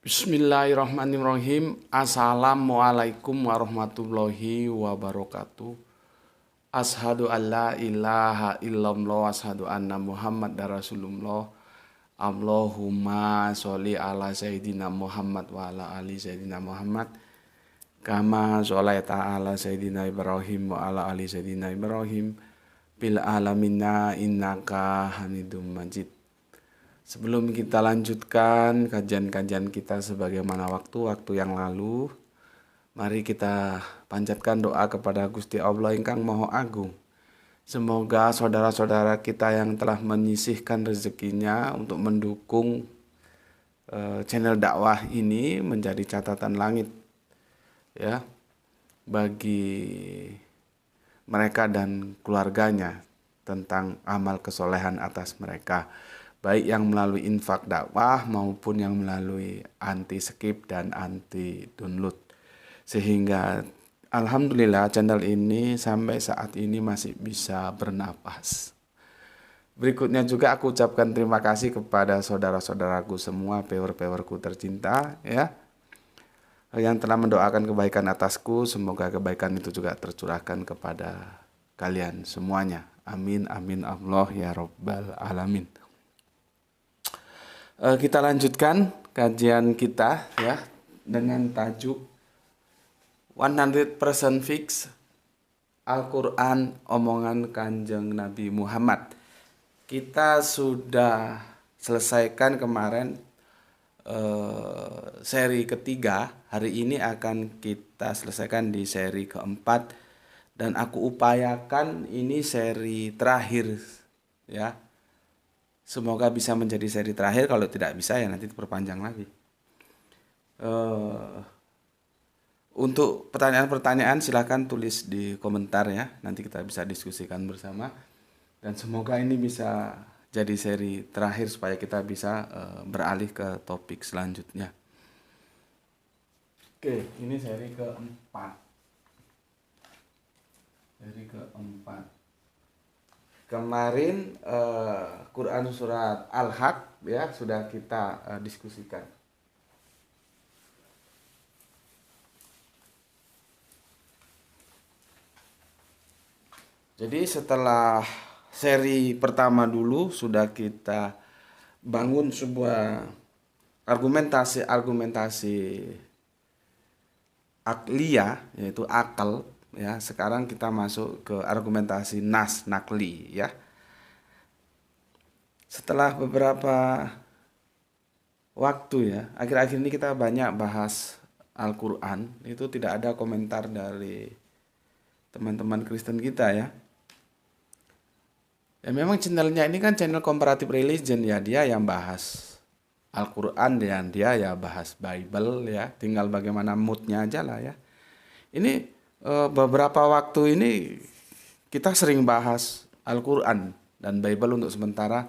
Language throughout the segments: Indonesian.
Bismillahirrahmanirrahim. Assalamualaikum warahmatullahi wabarakatuh. Ashadu an la ilaha illallah, ashadu anna Muhammad Rasulullah. Allahumma sholli ala Sayyidina Muhammad wa ala ali Sayyidina Muhammad. Kama sholaita ala Sayyidina Ibrahim wa ala ali Sayyidina Ibrahim. Bil alamina innaka hamidum majid. Sebelum kita lanjutkan kajian-kajian kita sebagaimana waktu-waktu yang lalu, mari kita panjatkan doa kepada Gusti Allah ingkang Maha Agung. Semoga saudara-saudara kita yang telah menyisihkan rezekinya untuk mendukung channel dakwah ini menjadi catatan langit ya bagi mereka dan keluarganya tentang amal kesolehan atas mereka, baik yang melalui infak dakwah maupun yang melalui anti skip dan anti download. Sehingga alhamdulillah channel ini sampai saat ini masih bisa bernapas. Berikutnya juga aku ucapkan terima kasih kepada saudara-saudaraku semua, pewer-pewerku tercinta ya, yang telah mendoakan kebaikan atasku. Semoga kebaikan itu juga tercurahkan kepada kalian semuanya. Amin amin Allah ya rabbal alamin. Kita lanjutkan kajian kita ya dengan tajuk 100% Fix Al-Quran Omongan Kanjeng Nabi Muhammad. Kita sudah selesaikan kemarin seri ketiga. Hari ini akan kita selesaikan di seri keempat, dan aku upayakan ini seri terakhir ya. Semoga bisa menjadi seri terakhir. Kalau tidak bisa ya nanti diperpanjang lagi. Untuk pertanyaan-pertanyaan silahkan tulis di komentar ya. Nanti kita bisa diskusikan bersama. Dan semoga ini bisa jadi seri terakhir supaya kita bisa beralih ke topik selanjutnya. Oke, ini seri keempat. Seri keempat. Kemarin Quran surat Al-Haq ya sudah kita diskusikan. Jadi setelah seri pertama dulu sudah kita bangun sebuah argumentasi akliyah, yaitu akal. Ya, sekarang kita masuk ke argumentasi nakli ya. Setelah beberapa waktu ya, akhir-akhir ini kita banyak bahas Al-Quran, itu tidak ada komentar dari teman-teman Kristen kita ya. Ya memang channelnya ini kan channel comparative religion ya, dia yang bahas Al-Quran dan dia ya bahas Bible ya, tinggal bagaimana moodnya aja lah ya. Ini beberapa waktu ini kita sering bahas Al-Quran dan Bible untuk sementara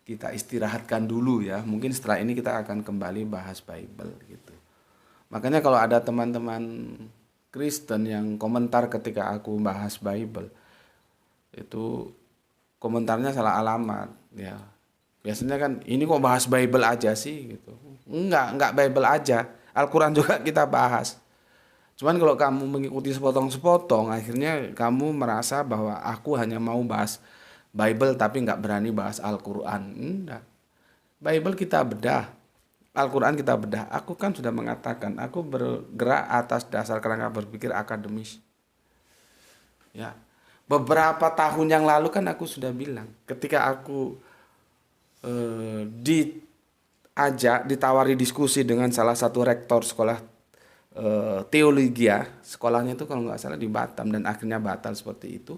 kita istirahatkan dulu ya. Mungkin setelah ini kita akan kembali bahas Bible gitu. Makanya kalau ada teman-teman Kristen yang komentar ketika aku bahas Bible, itu komentarnya salah alamat ya. Biasanya kan ini kok bahas Bible aja sih gitu. Enggak Bible aja. Al-Quran juga kita bahas. Cuman kalau kamu mengikuti sepotong-sepotong, akhirnya kamu merasa bahwa aku hanya mau bahas Bible tapi nggak berani bahas Al-Quran. Enggak. Bible kita bedah, Al-Quran kita bedah. Aku kan sudah mengatakan, aku bergerak atas dasar kerangka berpikir akademis. Ya, beberapa tahun yang lalu kan aku sudah bilang, ketika aku ditawari diskusi dengan salah satu rektor sekolah teologi ya, sekolahnya itu kalau nggak salah di Batam dan akhirnya batal seperti itu.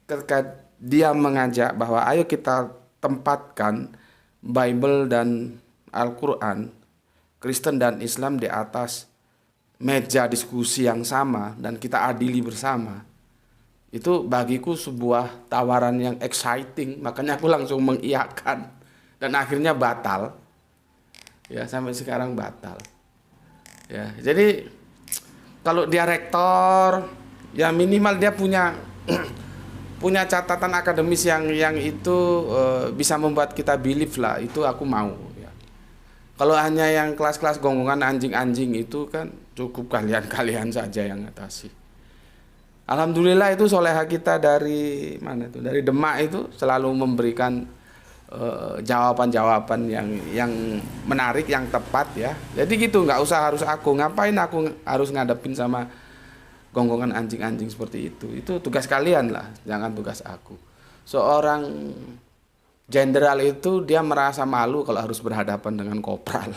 Ketika dia mengajak bahwa ayo kita tempatkan Bible dan Al-Quran, Kristen dan Islam di atas meja diskusi yang sama dan kita adili bersama. Itu bagiku sebuah tawaran yang exciting, makanya aku langsung mengiyakan dan akhirnya batal. Ya, sampai sekarang batal. Ya, jadi kalau dia rektor, ya minimal dia punya punya catatan akademis yang itu bisa membuat kita believe lah, itu aku mau ya. Kalau hanya yang kelas-kelas gonggongan anjing-anjing itu kan cukup kalian-kalian saja yang atasi. Alhamdulillah itu soleha kita dari mana itu, dari Demak itu selalu memberikan jawaban-jawaban yang menarik, yang tepat ya. Jadi gitu, nggak usah harus aku, ngapain aku harus ngadepin sama gonggongan anjing-anjing seperti itu. Itu tugas kalian lah, jangan tugas aku. Seorang jenderal itu dia merasa malu kalau harus berhadapan dengan kopral.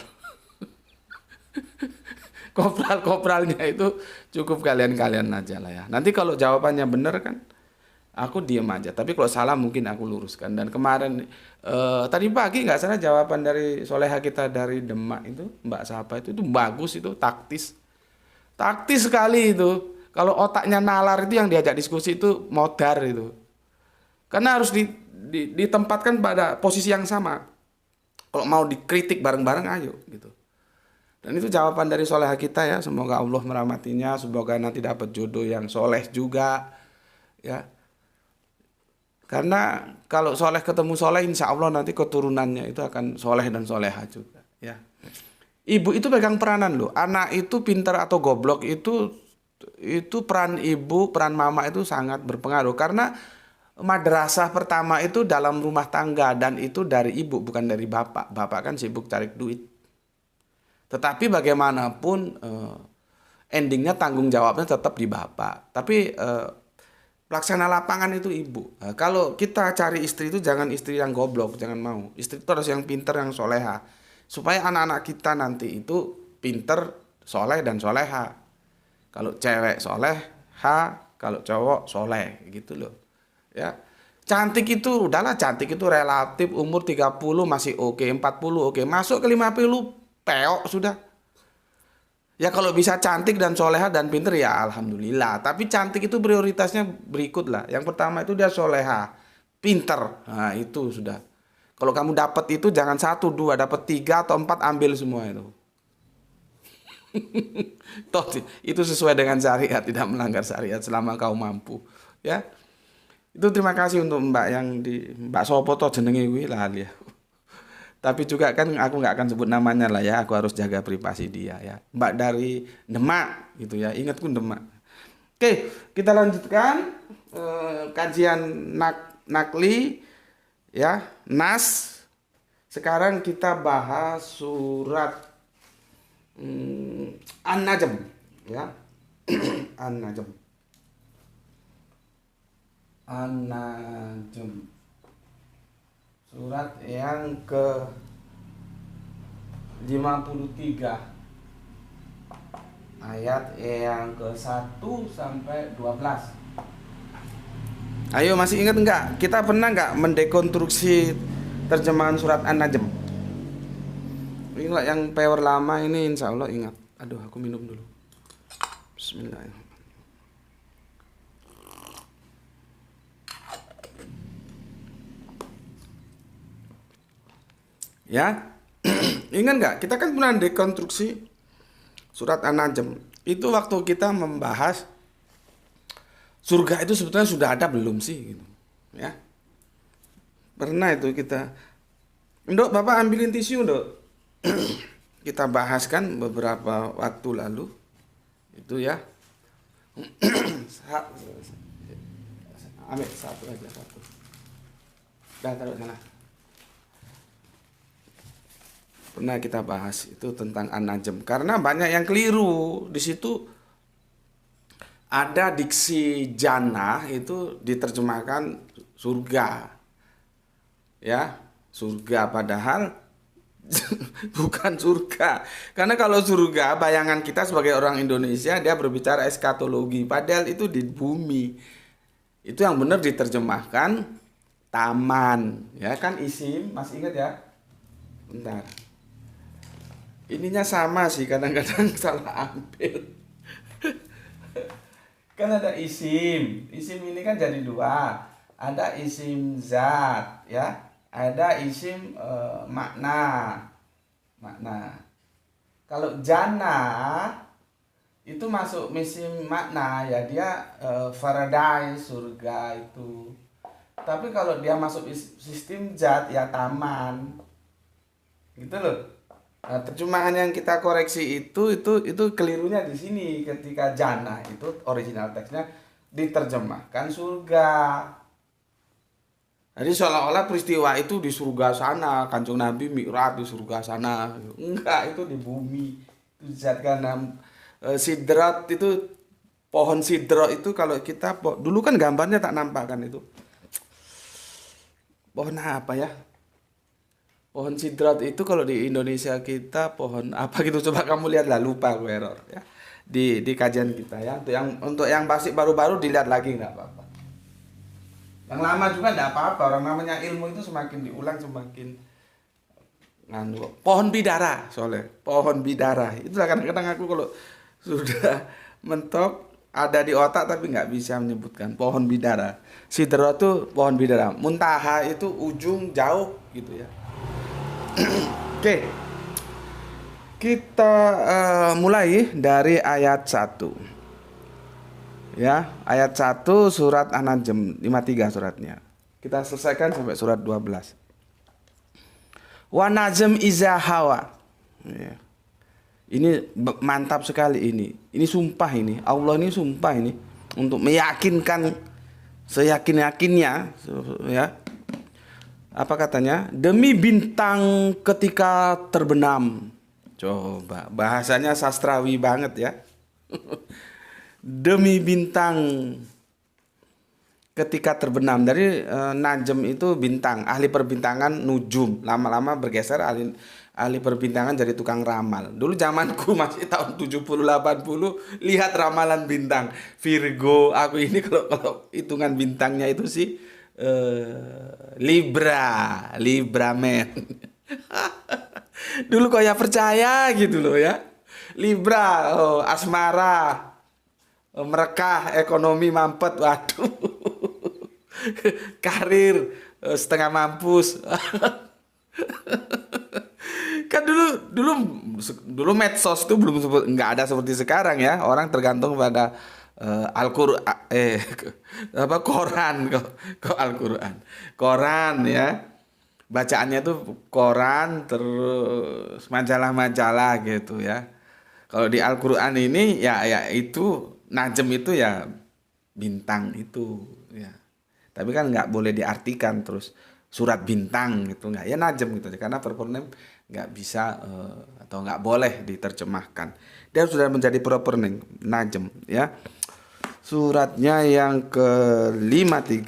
Kopral-kopralnya itu cukup kalian-kalian aja lah ya. Nanti kalau jawabannya benar kan aku diem aja. Tapi kalau salah mungkin aku luruskan. Dan kemarin tadi pagi nggak salah jawaban dari soleha kita dari Demak itu, Mbak siapa itu bagus, itu taktis. Taktis sekali itu. Kalau otaknya nalar itu yang diajak diskusi itu modar itu. Karena harus ditempatkan pada posisi yang sama. Kalau mau dikritik bareng-bareng ayo gitu. Dan itu jawaban dari soleha kita ya. Semoga Allah merahmatinya. Semoga nanti dapat jodoh yang soleh juga. Ya. Karena kalau soleh ketemu soleh, insya Allah nanti keturunannya itu akan soleh dan soleha juga. Ya. Ibu itu pegang peranan loh. Anak itu pintar atau goblok itu peran ibu, peran mama itu sangat berpengaruh. Karena madrasah pertama itu dalam rumah tangga dan itu dari ibu bukan dari bapak. Bapak kan sibuk cari duit. Tetapi bagaimanapun endingnya tanggung jawabnya tetap di bapak. Tapi pelaksana lapangan itu ibu. Kalau kita cari istri itu jangan istri yang goblok, jangan mau. Istri itu harus yang pinter, yang soleha. Supaya anak-anak kita nanti itu pinter, soleh dan soleha. Kalau cewek soleha, kalau cowok soleh gitu loh. Ya. Cantik itu udahlah, cantik itu relatif, umur 30 masih oke, 40 oke. Masuk ke 50 peok sudah. Ya kalau bisa cantik dan soleha dan pinter ya alhamdulillah. Tapi cantik itu prioritasnya berikut lah. Yang pertama itu dia soleha, pinter. Nah itu sudah. Kalau kamu dapat itu jangan 1, 2, dapat 3 atau 4 ambil semua itu. Toh itu sesuai dengan syariat, tidak melanggar syariat selama kau mampu. Ya. Itu terima kasih untuk Mbak yang di Mbak Sopo toh jenenge kuwi lali ya. Tapi juga kan aku nggak akan sebut namanya lah ya, aku harus jaga privasi dia ya. Mbak dari Demak gitu ya, ingatku Demak. Oke, kita lanjutkan kajian nakli ya, nas. Sekarang kita bahas surat An-Najm ya. An-Najm. An-Najm. Surat yang ke 53 ayat yang ke 1 sampai 12. Ayo masih ingat enggak? Kita pernah enggak mendekonstruksi terjemahan surat An-Najm? Ingat yang power lama ini insya Allah ingat. Aduh aku minum dulu. Bismillahirrahmanirrahim. Ya, ingat nggak? Kita kan pernah dekonstruksi surat An-Najm. Itu waktu kita membahas surga itu sebetulnya sudah ada belum sih? Gitu. Ya, pernah itu kita. Ndok, Bapak ambilin tisu, Ndok. Kita bahaskan beberapa waktu lalu. Itu ya. Ambil satu aja satu. Dah taruh sana. Pernah kita bahas itu tentang An-Najm karena banyak yang keliru di situ. Ada diksi jannah itu diterjemahkan surga ya, surga padahal bukan surga. Karena kalau surga bayangan kita sebagai orang Indonesia dia berbicara eskatologi, padahal itu di bumi. Itu yang benar diterjemahkan taman ya kan, isim masih ingat ya? Bentar. Ininya sama sih, kadang-kadang salah ambil. Kan ada isim. Isim ini kan jadi 2. Ada isim zat, ya. Ada isim makna. Kalau jannah itu masuk isim makna ya, dia paradise, surga itu. Tapi kalau dia masuk sistem zat ya taman. Gitu loh. Nah, terjemahan yang kita koreksi itu kelirunya di sini ketika jannah itu original teksnya diterjemahkan surga. Jadi seolah-olah peristiwa itu di surga sana, Kanjeng Nabi mi'raj di surga sana. Enggak, itu di bumi. Itu zat karena sidrat itu pohon sidro itu kalau kita dulu kan gambarnya tak nampakkan itu. Pohon apa ya? Pohon sidrat itu kalau di Indonesia kita pohon apa gitu, coba kamu lihat lah, lupa gue error ya. Di kajian kita ya. Untuk yang pasti baru-baru dilihat lagi nggak apa-apa. Yang lama juga nggak apa-apa. Orang namanya ilmu itu semakin diulang semakin nganu. Pohon bidara soalnya. Pohon bidara. Itulah kadang-kadang aku kalau sudah mentok ada di otak tapi nggak bisa menyebutkan pohon bidara. Sidra itu pohon bidara. Muntaha itu ujung jauh gitu ya. Oke. Kita mulai dari ayat 1. Ya, ayat 1 surat An-Najm 53 suratnya. Kita selesaikan sampai surat 12. Wa najm iza hawa. Ya. Ini mantap sekali ini. Ini sumpah ini. Allah ini sumpah ini untuk meyakinkan seyakin-yakinnya ya. Apa katanya? Demi bintang ketika terbenam. Coba bahasanya sastrawi banget ya. Demi bintang ketika terbenam. Dari najm itu bintang, ahli perbintangan nujum. Lama-lama bergeser ahli perbintangan jadi tukang ramal. Dulu zamanku masih tahun 70-80 lihat ramalan bintang. Virgo, aku ini kalau hitungan bintangnya itu sih Libra men. Dulu kok ya percaya gitu loh ya. Libra, asmara, merekah, ekonomi mampet, waduh. Karir setengah mampus. Kan dulu medsos itu belum nggak ada seperti sekarang ya. Orang tergantung pada Al-Qur'an koran kok Al-Qur'an. Koran ya. Bacaannya tuh koran terus majalah-majalah gitu ya. Kalau di Al-Qur'an ini ya itu najm itu ya bintang itu ya. Tapi kan nggak boleh diartikan terus surat bintang gitu, nggak ya najm gitu karena proper name nggak bisa atau nggak boleh diterjemahkan. Dia sudah menjadi proper name najm ya. Suratnya yang ke-53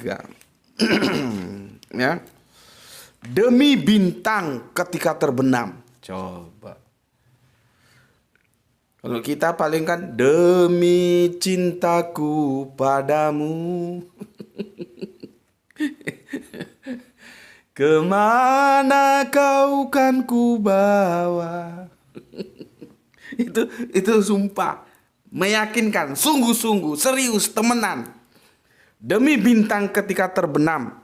ya. Demi bintang ketika terbenam. Coba. Kalau kita paling kan demi cintaku padamu. Kemana kau kan ku bawa. Itu sumpah. Meyakinkan, sungguh-sungguh, serius, temenan. Demi bintang ketika terbenam.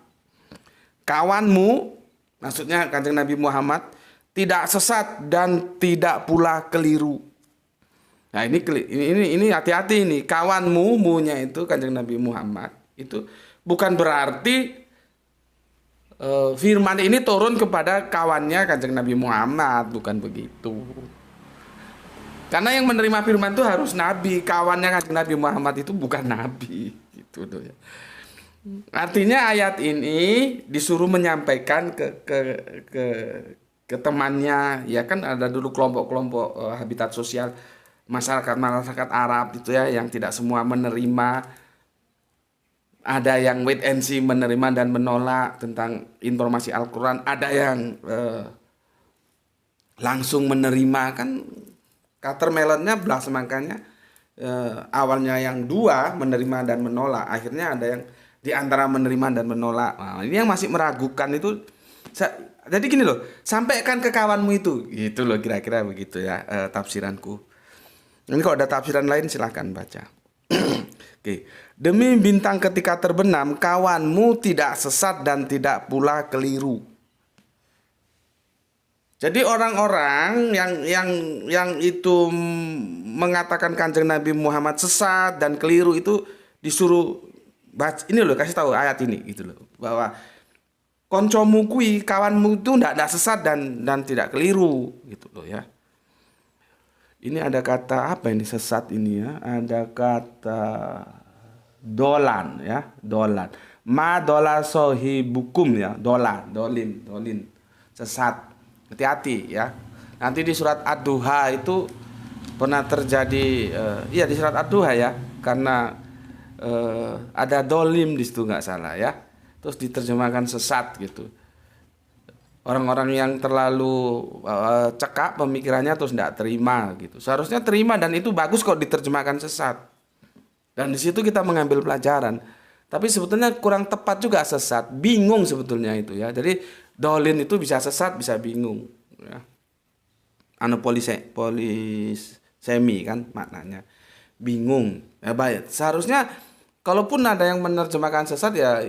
Kawanmu, maksudnya Kanjeng Nabi Muhammad, tidak sesat dan tidak pula keliru. Nah ini hati-hati ini. Kawanmu, munya itu Kanjeng Nabi Muhammad itu bukan berarti firman ini turun kepada kawannya Kanjeng Nabi Muhammad, bukan begitu. Karena yang menerima firman itu harus nabi, kawannya Kanjeng Nabi Muhammad itu bukan nabi, gitu tuh ya. Artinya ayat ini disuruh menyampaikan ke temannya, ya kan ada dulu kelompok-kelompok habitat sosial masyarakat Arab itu ya yang tidak semua menerima. Ada yang wait and see, menerima dan menolak tentang informasi Al-Quran. Ada yang langsung menerima, kan watermelonnya belah semangkanya. Awalnya yang dua menerima dan menolak, akhirnya ada yang di antara menerima dan menolak. Nah, ini yang masih meragukan itu. Jadi gini loh, sampaikan ke kawanmu itu, gitu loh kira-kira begitu ya tafsiranku. Ini kalau ada tafsiran lain silahkan baca. Oke. Demi bintang ketika terbenam, kawanmu tidak sesat dan tidak pula keliru. Jadi orang-orang yang itu mengatakan Kanjeng Nabi Muhammad sesat dan keliru itu disuruh Ini loh, kasih tahu ayat ini gitu loh, bahwa koncomu kui, kawanmu itu tidak sesat dan tidak keliru gitu loh ya. Ini ada kata apa ini sesat ini ya? Ada kata dolan ya, dolan. Ma dola sohibukum ya, dolin, sesat. Hati-hati ya. Nanti di surat Ad-Duha itu pernah terjadi, iya di surat Ad-Duha ya, karena ada dolim di situ nggak salah ya. Terus diterjemahkan sesat gitu. Orang-orang yang terlalu cekak pemikirannya terus tidak terima gitu. Seharusnya terima dan itu bagus kalau diterjemahkan sesat. Dan di situ kita mengambil pelajaran. Tapi sebetulnya kurang tepat juga sesat, bingung sebetulnya itu ya. Jadi dolin itu bisa sesat, bisa bingung. Ya. Polisemi kan maknanya, bingung. Ya baik. Seharusnya kalaupun ada yang menerjemahkan sesat ya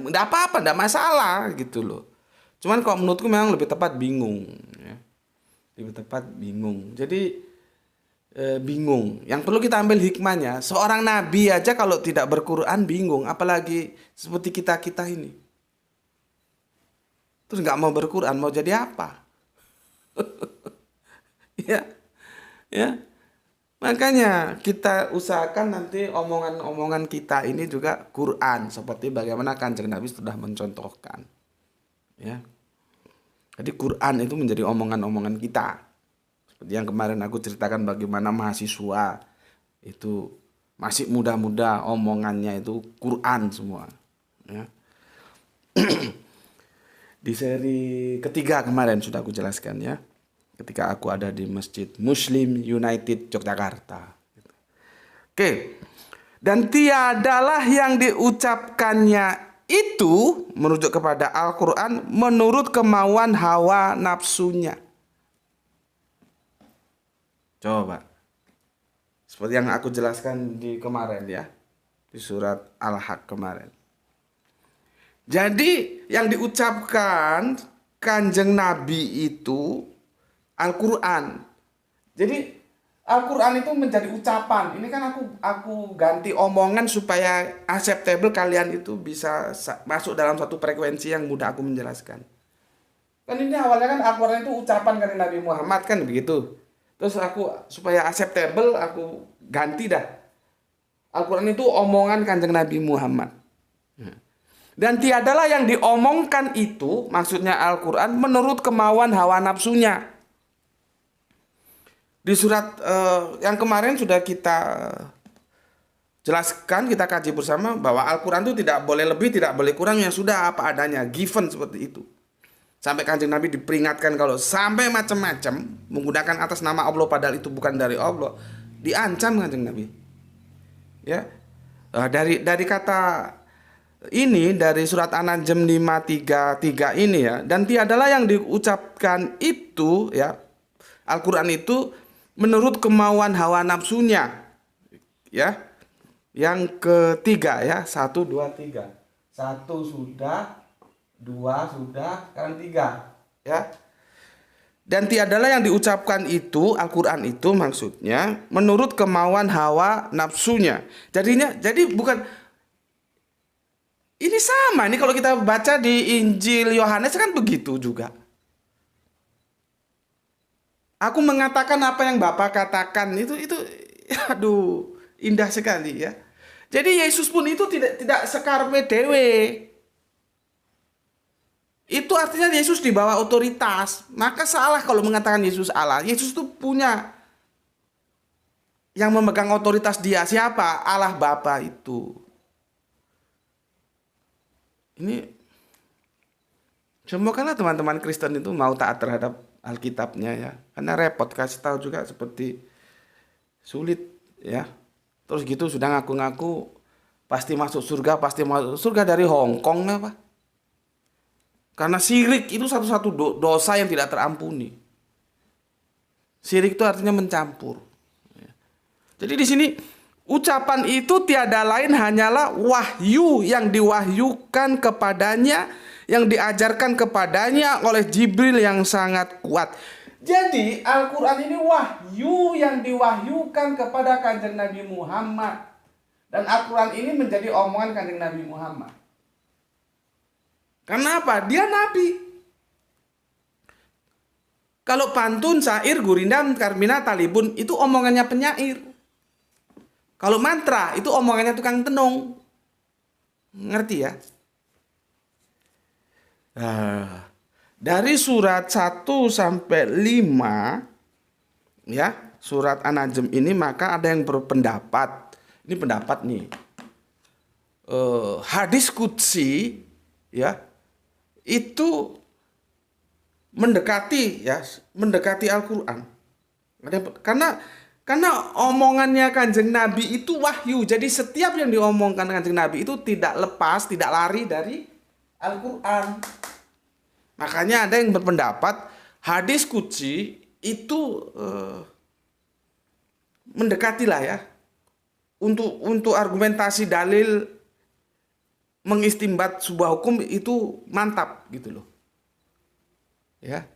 enggak apa-apa, enggak masalah gitu loh. Cuman kalau menurutku memang lebih tepat bingung ya. Lebih tepat bingung. Jadi bingung. Yang perlu kita ambil hikmahnya, seorang nabi aja kalau tidak berquran bingung, apalagi seperti kita-kita ini. Terus nggak mau berquran, mau jadi apa? Ya. Ya. Makanya kita usahakan nanti omongan-omongan kita ini juga Quran, seperti bagaimana Kanjeng Nabi sudah mencontohkan. Ya. Jadi Quran itu menjadi omongan-omongan kita. Seperti yang kemarin aku ceritakan bagaimana mahasiswa itu masih muda-muda omongannya itu Quran semua. Ya. Di seri ketiga kemarin sudah aku jelaskan ya. Ketika aku ada di Masjid Muslim United Yogyakarta. Oke. Dan tiadalah yang diucapkannya itu merujuk kepada Al-Quran menurut kemauan hawa nafsunya. Coba. Seperti yang aku jelaskan di kemarin ya. Di surat Al-Haq kemarin. Jadi yang diucapkan Kanjeng Nabi itu Al-Quran. Jadi Al-Quran itu menjadi ucapan. Ini kan aku ganti omongan supaya acceptable, kalian itu bisa masuk dalam satu frekuensi yang mudah aku menjelaskan. Kan ini awalnya kan Al-Quran itu ucapan dari Nabi Muhammad kan begitu. Terus aku supaya acceptable aku ganti dah. Al-Quran itu omongan Kanjeng Nabi Muhammad. Dan tiadalah yang diomongkan itu, maksudnya Al-Quran, menurut kemauan hawa nafsunya. Di surat yang kemarin sudah kita jelaskan, kita kaji bersama bahwa Al-Quran itu tidak boleh lebih, tidak boleh kurang, yang sudah apa adanya, given seperti itu. Sampai Kanjeng Nabi diperingatkan kalau sampai macam-macam menggunakan atas nama Allah padahal itu bukan dari Allah, diancam Kanjeng Nabi. Ya. Dari kata ini dari surat An-Najm 533 ini ya, dan tiadalah yang diucapkan itu ya, Al-Quran itu menurut kemauan hawa nafsunya. Ya. Yang ketiga ya, 1, 2, 3. 1 sudah, 2 sudah, sekarang 3 ya. Dan tiadalah yang diucapkan itu, Al-Quran itu maksudnya menurut kemauan hawa nafsunya. Jadi bukan, ini sama, ini kalau kita baca di Injil Yohanes kan begitu juga. Aku mengatakan apa yang Bapak katakan itu aduh, indah sekali ya. Jadi Yesus pun itu tidak sekarepe dewe. Itu artinya Yesus di bawah otoritas. Maka salah kalau mengatakan Yesus Allah. Yesus itu punya yang memegang otoritas dia. Siapa? Allah Bapa itu. Ini semoga teman-teman Kristen itu mau taat terhadap Alkitabnya ya. Karena repot kasih tahu juga seperti sulit ya. Terus gitu sudah ngaku-ngaku pasti masuk surga dari Hong Kong apa? Karena syirik itu satu-satu dosa yang tidak terampuni. Syirik itu artinya mencampur. Jadi di sini ucapan itu tiada lain hanyalah wahyu yang diwahyukan kepadanya, yang diajarkan kepadanya oleh Jibril yang sangat kuat. Jadi Al-Quran ini wahyu yang diwahyukan kepada Kanjeng Nabi Muhammad. Dan Al-Quran ini menjadi omongan Kanjeng Nabi Muhammad. Karena apa? Dia Nabi. Kalau pantun, syair, gurindam, karmina, talibun itu omongannya penyair. Kalau mantra itu omongannya tukang tenung. Ngerti ya? Dari surat 1 sampai 5 ya, surat An-Najm ini maka ada yang berpendapat, ini pendapat nih. Hadis qudsi ya itu mendekati Al-Qur'an. Karena omongannya Kanjeng Nabi itu wahyu. Jadi setiap yang diomongkan Kanjeng Nabi itu tidak lepas, tidak lari dari Al-Qur'an. Makanya ada yang berpendapat hadis qudsi itu mendekati lah ya. Untuk argumentasi dalil mengistimbat sebuah hukum itu mantap gitu loh. Ya.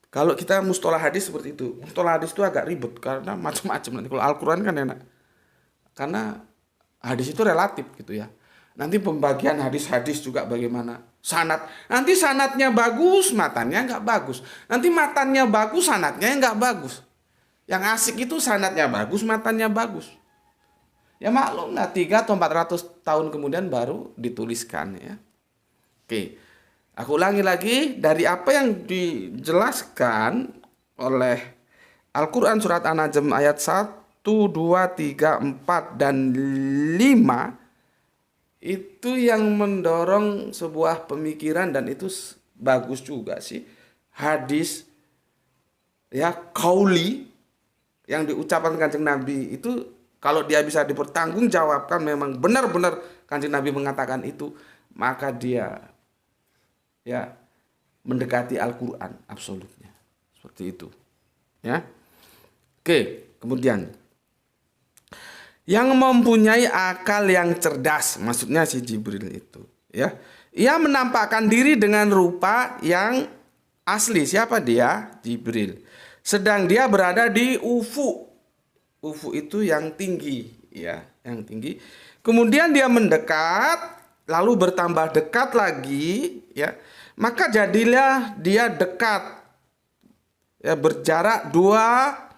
Kalau kita mustolah hadis seperti itu. Mustolah hadis itu agak ribet karena macam-macam nanti. Kalau Al-Qur'an kan enak. Karena hadis itu relatif gitu ya. Nanti pembagian hadis-hadis juga bagaimana. Sanad. Nanti sanadnya bagus, matannya nggak bagus. Nanti matannya bagus, sanadnya nggak bagus. Yang asik itu sanadnya bagus, matannya bagus. Ya maklum lah 300 atau 400 tahun kemudian baru dituliskan ya. Oke. Aku ulangi lagi dari apa yang dijelaskan oleh Al-Quran surat An-Najm ayat 1, 2, 3, 4, dan 5 itu yang mendorong sebuah pemikiran dan itu bagus juga sih. Hadis ya qauli yang diucapkan Kanjeng Nabi itu kalau dia bisa dipertanggungjawabkan memang benar-benar Kanjeng Nabi mengatakan itu, maka dia ya mendekati Al-Qur'an absolutnya. Seperti itu. Ya. Oke, kemudian yang mempunyai akal yang cerdas, maksudnya si Jibril itu, ya. Ia menampakkan diri dengan rupa yang asli. Siapa dia? Jibril. Sedang dia berada di ufuk. Ufuk itu yang tinggi, ya, yang tinggi. Kemudian dia mendekat, lalu bertambah dekat lagi, ya. Maka jadilah dia dekat. Ya, berjarak 2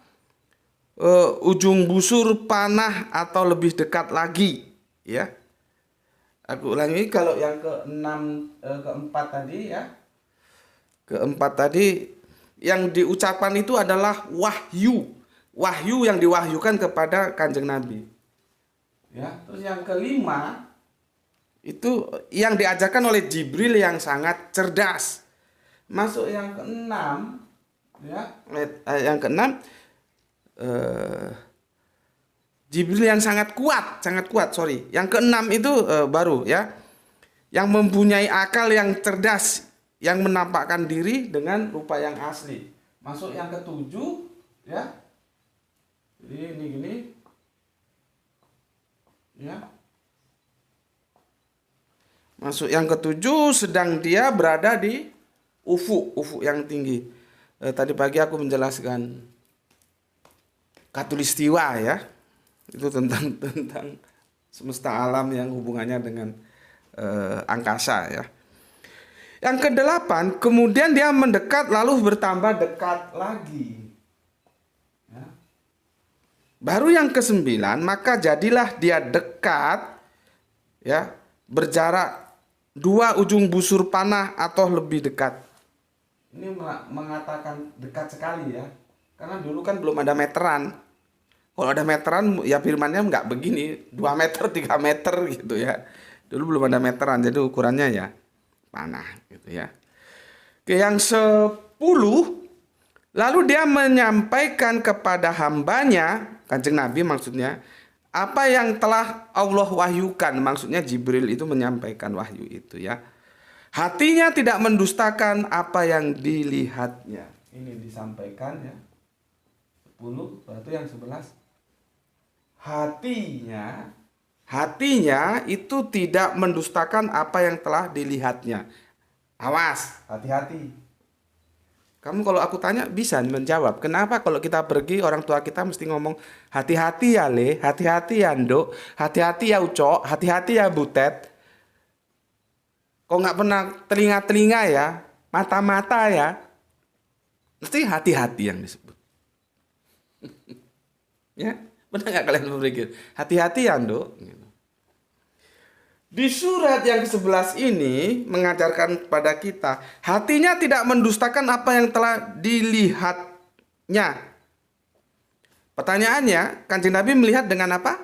ujung busur panah atau lebih dekat lagi, ya. Aku ulangi, kalau yang keempat tadi ya. Keempat tadi yang diucapkan itu adalah wahyu. Wahyu yang diwahyukan kepada Kanjeng Nabi. Ya, terus yang kelima itu yang diajarkan oleh Jibril yang sangat cerdas. Masuk yang keenam ya, yang keenam Jibril yang sangat kuat, sorry. Yang keenam itu baru ya, yang mempunyai akal yang cerdas, yang menampakkan diri dengan rupa yang asli. Masuk yang ketujuh ya, jadi ini gini ya. Masuk yang ketujuh, sedang dia berada di ufuk yang tinggi. Tadi pagi aku menjelaskan Katulistiwa ya, itu tentang semesta alam yang hubungannya dengan angkasa ya. Yang kedelapan, kemudian dia mendekat lalu bertambah dekat lagi. Ya. Baru yang kesembilan, maka jadilah dia dekat ya, berjarak 2 ujung busur panah atau lebih dekat. Ini mengatakan dekat sekali ya. Karena dulu kan belum ada meteran. Kalau ada meteran ya firmannya nggak begini, 2 meter, 3 meter gitu ya. Dulu belum ada meteran, jadi ukurannya ya panah gitu ya. Oke, yang 10, lalu dia menyampaikan kepada hambanya, Kanjeng Nabi maksudnya, apa yang telah Allah wahyukan. Maksudnya Jibril itu menyampaikan wahyu itu ya. Hatinya tidak mendustakan apa yang dilihatnya. Ini disampaikan ya. 10, berarti yang 11. Hatinya itu tidak mendustakan apa yang telah dilihatnya. Awas, hati-hati. Kamu kalau aku tanya bisa menjawab. Kenapa kalau kita pergi orang tua kita mesti ngomong hati-hati ya Le, hati-hati ya Nduk, hati-hati ya Ucok, hati-hati ya Butet. Kok nggak pernah telinga-telinga ya, mata-mata ya. Mesti hati-hati yang disebut. Ya, benar nggak kalian berpikir? Hati-hati ya Nduk. Gitu. Di surat yang ke-11 ini mengajarkan kepada kita, hatinya tidak mendustakan apa yang telah dilihatnya. Pertanyaannya, Kanjeng Nabi melihat dengan apa?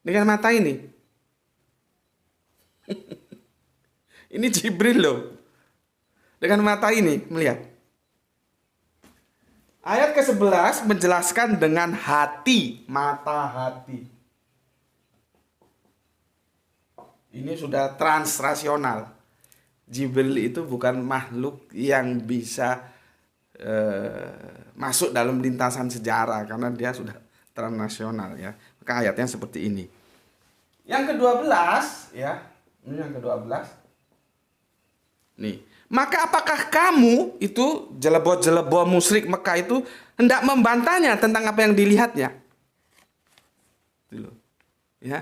Dengan mata ini. Ini Jibril loh. Dengan mata ini melihat. Ayat ke-11 menjelaskan dengan hati, mata hati. Ini sudah transrasional. Jibril itu bukan makhluk yang bisa masuk dalam lintasan sejarah karena dia sudah transnasional ya. Maka ayatnya seperti ini. Yang ke-12 ya. Ini yang ke-12. Nih, maka apakah kamu itu jelebo-jelebo musyrik Mekah itu hendak membantahnya tentang apa yang dilihatnya? Itu ya.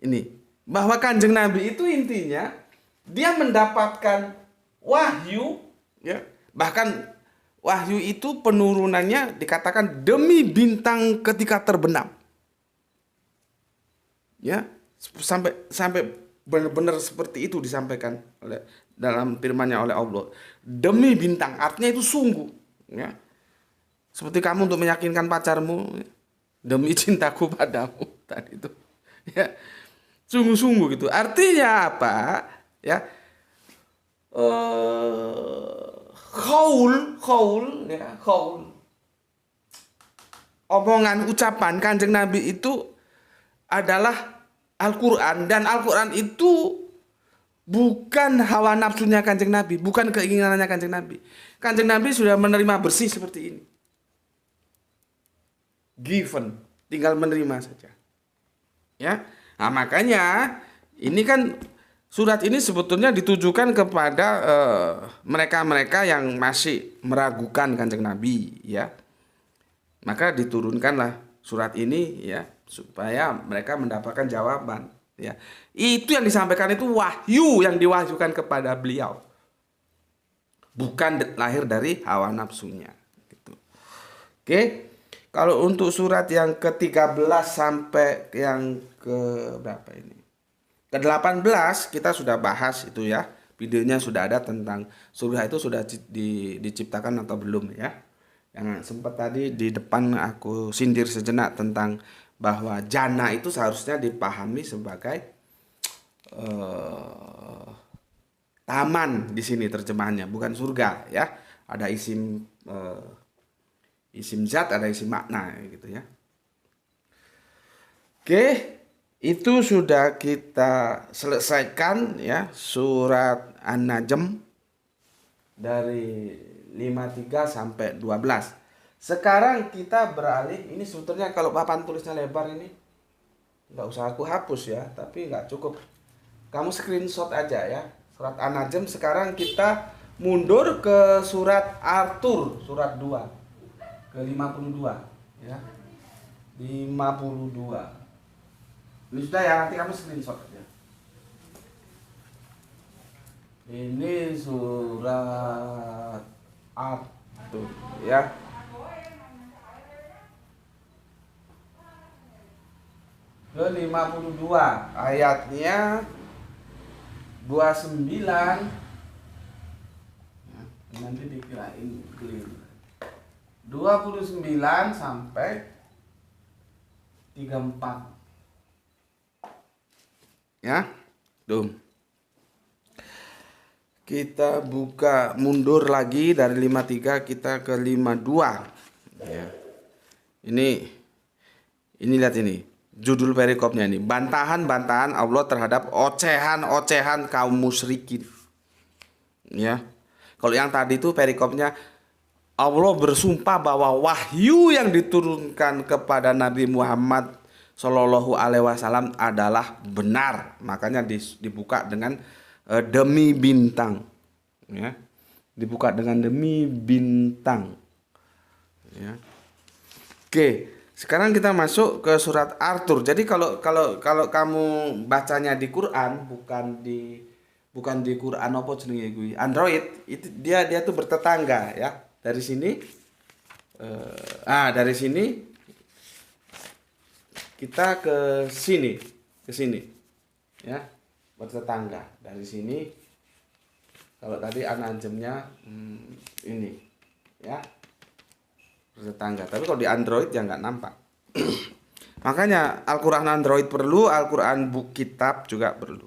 Ini bahwa Kanjeng Nabi itu intinya dia mendapatkan wahyu ya, bahkan wahyu itu penurunannya dikatakan demi bintang ketika terbenam ya, sampai benar-benar seperti itu disampaikan oleh dalam firman-Nya oleh Allah, demi bintang, artinya itu sungguh ya, seperti kamu untuk meyakinkan pacarmu demi cintaku padamu tadi itu ya, sungguh-sungguh gitu. Artinya apa? Ya. Khaul ya, khaul. Omongan ucapan Kanjeng Nabi itu adalah Al-Qur'an, dan Al-Qur'an itu bukan hawa nafsunya Kanjeng Nabi, bukan keinginannya Kanjeng Nabi. Kanjeng Nabi sudah menerima bersih seperti ini. Given, tinggal menerima saja. Ya. Nah, makanya ini kan surat ini sebetulnya ditujukan kepada mereka-mereka yang masih meragukan Kanjeng Nabi ya. Maka diturunkanlah surat ini ya supaya mereka mendapatkan jawaban ya. Itu yang disampaikan itu wahyu yang diwahyukan kepada beliau. Bukan lahir dari hawa nafsunya gitu. Oke. Kalau untuk surat yang ke-13 sampai yang ke berapa ini? Ke-18 kita sudah bahas itu ya. Videonya sudah ada tentang surga itu sudah diciptakan atau belum ya. Yang sempat tadi di depan aku sindir sejenak tentang bahwa jannah itu seharusnya dipahami sebagai taman di sini terjemahannya, bukan surga ya. Ada isim zat, ada isim makna gitu ya. Oke, itu sudah kita selesaikan ya surat An-Najm dari 53 sampai 12. Sekarang kita beralih, ini sebetulnya kalau papan tulisnya lebar ini nggak usah aku hapus ya, tapi nggak cukup. Kamu screenshot aja ya. Surat An-Najm sekarang kita mundur ke surat Ar-Tur, surat 2. Ke 52 ya. 52. Ini sudah ya, nanti kamu screenshot aja. Ini surat At-Tur ya. Ke 52 ayatnya 29 ya, nanti dikirain keliru. 29 sampai 34 ya. Tuh. Kita buka mundur lagi dari 53 kita ke 52 ya. Ini lihat ini judul perikopnya ini, bantahan-bantahan Allah terhadap ocehan-ocehan kaum musyrikin ya. Kalau yang tadi itu perikopnya Allah bersumpah bahwa wahyu yang diturunkan kepada Nabi Muhammad Shallallahu Alaihi Wasallam adalah benar. Makanya dibuka dengan demi bintang. Ya. Dibuka dengan demi bintang. Ya. Oke, sekarang kita masuk ke surat Ar-Tur. Jadi kalau kamu bacanya di Quran, bukan di Quran apa jenenge kuwi, Android, itu dia tuh bertetangga ya. Dari sini dari sini kita ke sini ya, bertetangga. Dari sini kalau tadi anajemnya ini ya, bertetangga. Tapi kalau di Android ya nggak nampak. Makanya Al-Quran Android perlu, Al-Quran kitab juga perlu.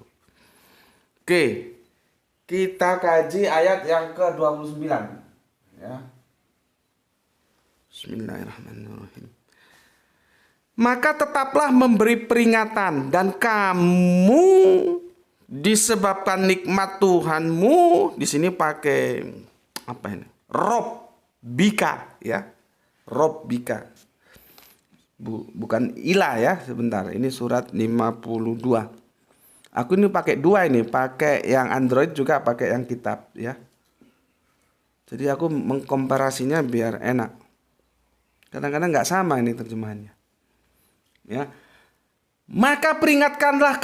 Oke, kita kaji ayat yang ke-29 ya. Bismillahirrahmanirrahim. Maka tetaplah memberi peringatan, dan kamu disebabkan nikmat Tuhanmu, di sini pakai apa ini? Rob bika ya. Rob bika. Bukan ilah ya, sebentar. Ini surat 52. Aku ini pakai dua ini, pakai yang Android juga pakai yang kitab ya. Jadi aku mengkomparasinya biar enak. Kadang-kadang nggak sama ini terjemahannya. Ya. Maka peringatkanlah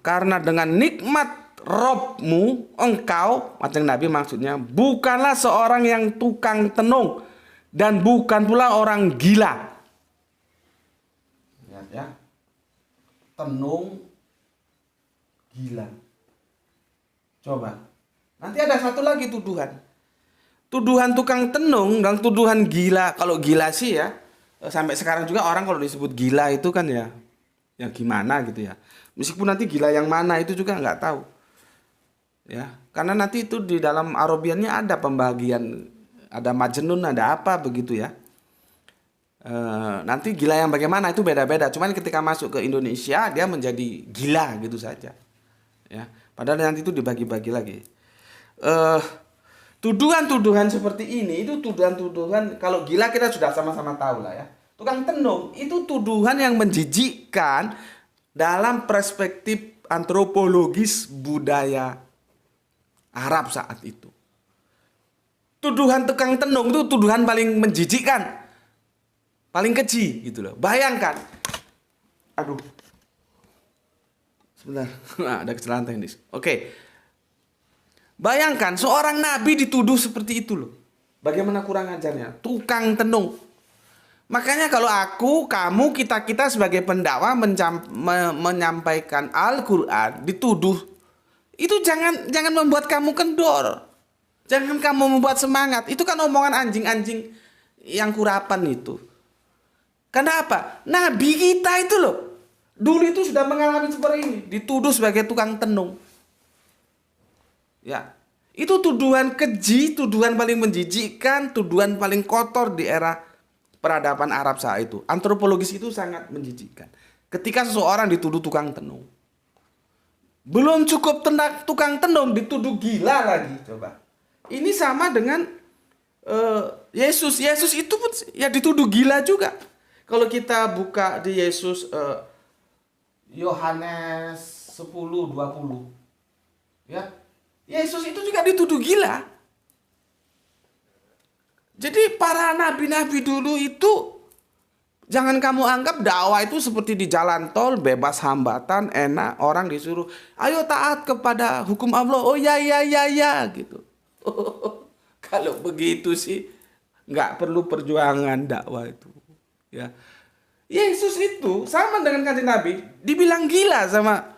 karena dengan nikmat Robmu, engkau, macam Nabi maksudnya, bukanlah seorang yang tukang tenung dan bukan pula orang gila. Lihat ya, tenung, gila. Coba, nanti ada satu lagi tuduhan. Tuduhan tukang tenung dan tuduhan gila. Kalau gila sih ya, sampai sekarang juga orang kalau disebut gila itu kan ya gimana gitu ya. Meskipun nanti gila yang mana itu juga nggak tahu. Ya, karena nanti itu di dalam Arabiannya ada pembagian, ada majnun, ada apa begitu ya. Nanti gila yang bagaimana itu beda-beda. Cuman ketika masuk ke Indonesia dia menjadi gila gitu saja. Ya, padahal nanti itu dibagi-bagi lagi. Tuduhan-tuduhan seperti ini itu tuduhan-tuduhan, kalau gila kita sudah sama-sama tahu lah ya. Tukang tenung itu tuduhan yang menjijikkan dalam perspektif antropologis budaya Arab saat itu. Tuduhan tukang tenung itu tuduhan paling menjijikkan, paling keji gitu loh. Bayangkan, aduh, sebentar, ada kesalahan teknis. Oke. Bayangkan seorang nabi dituduh seperti itu loh. Bagaimana kurang ajarnya? Tukang tenung. Makanya kalau aku, kamu, kita sebagai pendakwah menyampaikan Al-Quran dituduh, itu jangan membuat kamu kendor. Jangan kamu membuat semangat. Itu kan omongan anjing-anjing yang kurapan itu. Karena apa? Nabi kita itu loh, dulu itu sudah mengalami seperti ini, dituduh sebagai tukang tenung. Ya, itu tuduhan keji, tuduhan paling menjijikkan, tuduhan paling kotor di era peradaban Arab saat itu. Antropologis itu sangat menjijikkan. Ketika seseorang dituduh tukang tenung, belum cukup tukang tenung, dituduh gila lagi. Coba, ini sama dengan Yesus. Yesus itu pun ya dituduh gila juga. Kalau kita buka di Yesus Yohanes 10:20, ya. Yesus itu juga dituduh gila. Jadi para nabi-nabi dulu itu, jangan kamu anggap dakwah itu seperti di jalan tol, bebas hambatan, enak, orang disuruh, ayo taat kepada hukum Allah. Oh ya gitu. Kalau begitu sih nggak perlu perjuangan dakwah itu. Ya, Yesus itu sama dengan kanjeng Nabi, dibilang gila sama.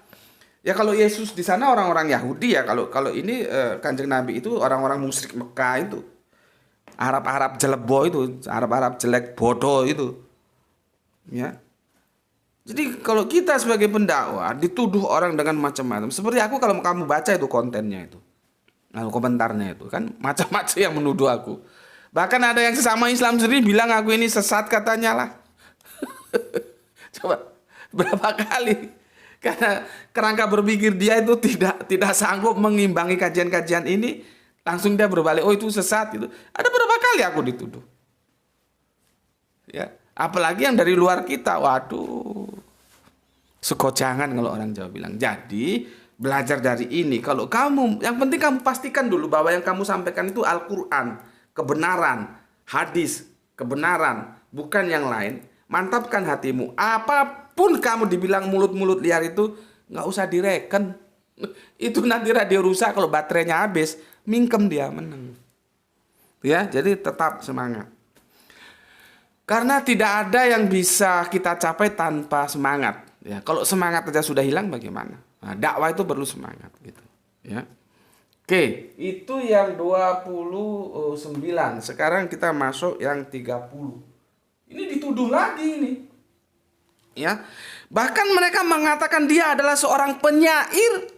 Ya kalau Yesus di sana orang-orang Yahudi ya, kalau ini kanjeng Nabi itu orang-orang musyrik Mekah itu, Arab-Arab jelebo itu, Arab-Arab jelek bodoh itu, ya. Jadi kalau kita sebagai pendakwah dituduh orang dengan macam-macam, seperti aku kalau kamu baca itu kontennya itu, nah, komentarnya itu kan macam-macam yang menuduh aku. Bahkan ada yang sesama Islam sendiri bilang aku ini sesat katanya lah. Coba berapa kali? Karena kerangka berpikir dia itu tidak sanggup mengimbangi kajian-kajian ini, langsung dia berbalik, oh itu sesat gitu. Ada berapa kali aku dituduh. Ya, apalagi yang dari luar kita, waduh. Sekojangan kalau orang Jawa bilang. Jadi belajar dari ini. Kalau kamu, yang penting kamu pastikan dulu bahwa yang kamu sampaikan itu Al-Quran, kebenaran, hadis, kebenaran, bukan yang lain. Mantapkan hatimu. Apapun kamu dibilang mulut-mulut liar itu, nggak usah direken. Itu nanti radio rusak kalau baterainya habis, mingkem dia menang. Ya, jadi tetap semangat. Karena tidak ada yang bisa kita capai tanpa semangat. Ya, kalau semangat saja sudah hilang bagaimana? Nah, dakwah itu perlu semangat gitu. Ya. Oke, itu yang 29. Sekarang kita masuk yang 30. Ini dituduh lagi ini. Ya. Bahkan mereka mengatakan dia adalah seorang penyair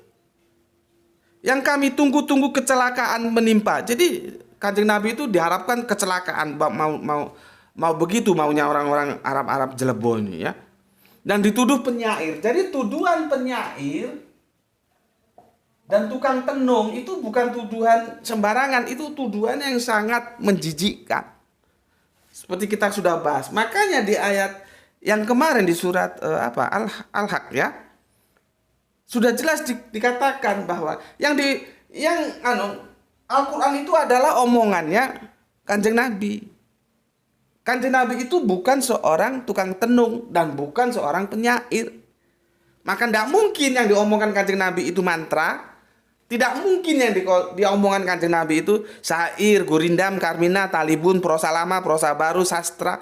yang kami tunggu-tunggu kecelakaan menimpa. Jadi Kanjeng Nabi itu diharapkan kecelakaan, mau begitu maunya orang-orang Arab-Arab Jelebo ini ya. Dan dituduh penyair. Jadi tuduhan penyair dan tukang tenung itu bukan tuduhan sembarangan, itu tuduhan yang sangat menjijikkan. Seperti kita sudah bahas. Makanya di ayat yang kemarin di surat Al-Haq ya, sudah jelas dikatakan bahwa Al-Quran itu adalah omongannya Kanjeng Nabi. Kanjeng Nabi itu bukan seorang tukang tenung dan bukan seorang penyair. Maka tidak mungkin yang diomongkan Kanjeng Nabi itu mantra. Tidak mungkin yang diomongkan Kanjeng Nabi itu syair, gurindam, karmina, talibun, prosa lama, prosa baru, sastra.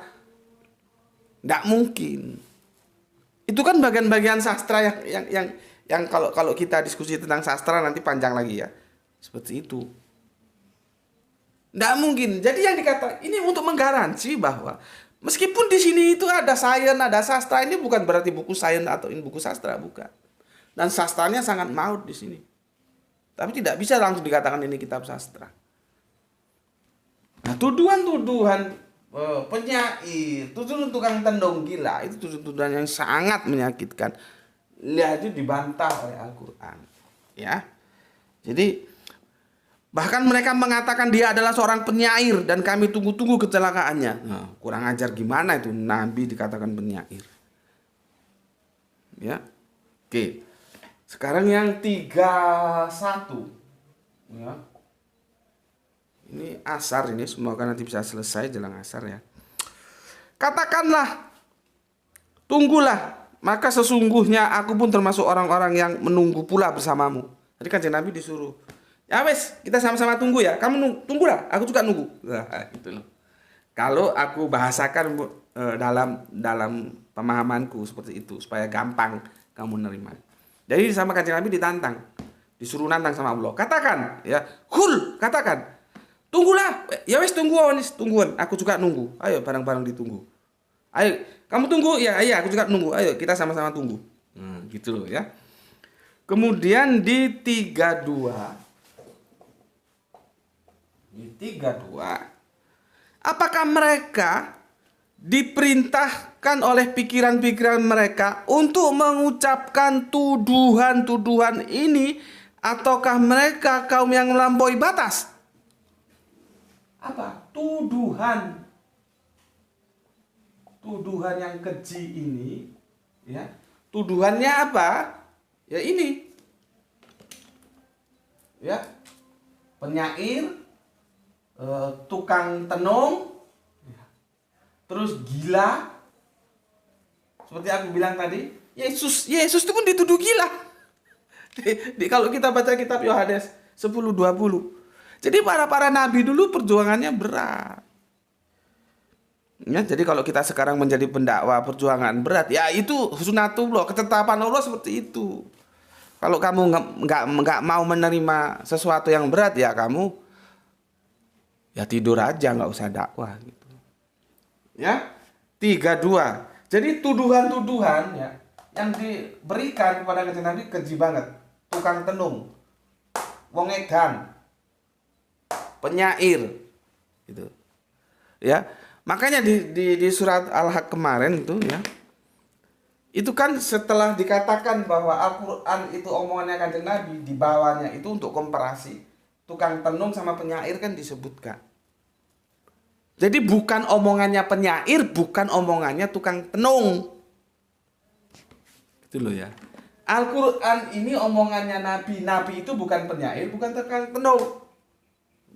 Tidak mungkin. Itu kan bagian-bagian sastra yang kalau kita diskusi tentang sastra nanti panjang lagi ya. Seperti itu. Nggak mungkin. Jadi yang dikatakan ini untuk menggaransi bahwa meskipun di sini itu ada sains, ada sastra, ini bukan berarti buku sains atau ini buku sastra, bukan. Dan sastranya sangat maut di sini. Tapi tidak bisa langsung dikatakan ini kitab sastra. Nah, tuduhan-tuduhan penyair, tuduhan tukang tenung gila, itu tuduhan yang sangat menyakitkan. Lihat itu dibantah oleh Al-Quran. Ya. Jadi bahkan mereka mengatakan dia adalah seorang penyair dan kami tunggu-tunggu kecelakaannya. Nah, kurang ajar gimana itu Nabi dikatakan penyair. Ya. Oke. Sekarang yang 31. Ya. Ini asar ini, semoga nanti bisa selesai jelang asar ya. Katakanlah, tunggulah, maka sesungguhnya aku pun termasuk orang-orang yang menunggu pula bersamamu. Jadi Kanjeng Nabi disuruh, ya wes, kita sama-sama tunggu ya. Kamu tunggulah, aku juga nunggu. Nah, gitu loh. Kalau aku bahasakan dalam pemahamanku seperti itu supaya gampang kamu nerima. Jadi sama Kanjeng Nabi ditantang, disuruh nantang sama Allah. Katakan, ya, katakan. Tunggulah, ya wes tungguan, aku juga nunggu. Ayo bareng-bareng ditunggu. Ayo, kamu tunggu, ya, iya aku juga nunggu. Ayo kita sama-sama tunggu. Gitu loh ya. Kemudian di 32. Apakah mereka diperintahkan oleh pikiran-pikiran mereka untuk mengucapkan tuduhan-tuduhan ini, ataukah mereka kaum yang melampaui batas? Apa? Tuduhan yang keji ini, ya. Tuduhannya apa? Ya ini. Ya. Penyair, tukang tenung, terus gila. Seperti aku bilang tadi, Yesus itu pun dituduh gila. Kalau kita baca kitab Yohanes 10:20. Jadi para nabi dulu perjuangannya berat. Ya, jadi kalau kita sekarang menjadi pendakwa perjuangan berat, ya itu sunatullah, ketetapan Allah seperti itu. Kalau kamu nggak mau menerima sesuatu yang berat, ya kamu ya tidur aja, nggak usah dakwah gitu. Ya, 32. Jadi tuduhan-tuduhan ya yang diberikan kepada Kanjeng Nabi keji banget. Tukang tenung, wong edan, penyair, gitu. Ya, makanya di surat Al-Haq kemarin itu ya, itu kan setelah dikatakan bahwa Al-Quran itu omongannya Kanjeng Nabi, di bawahnya itu untuk komparasi tukang tenung sama penyair kan disebutkan. Jadi bukan omongannya penyair, bukan omongannya tukang tenung. Gitu loh ya. Al-Quran ini omongannya Nabi. Nabi itu bukan penyair, bukan tukang tenung.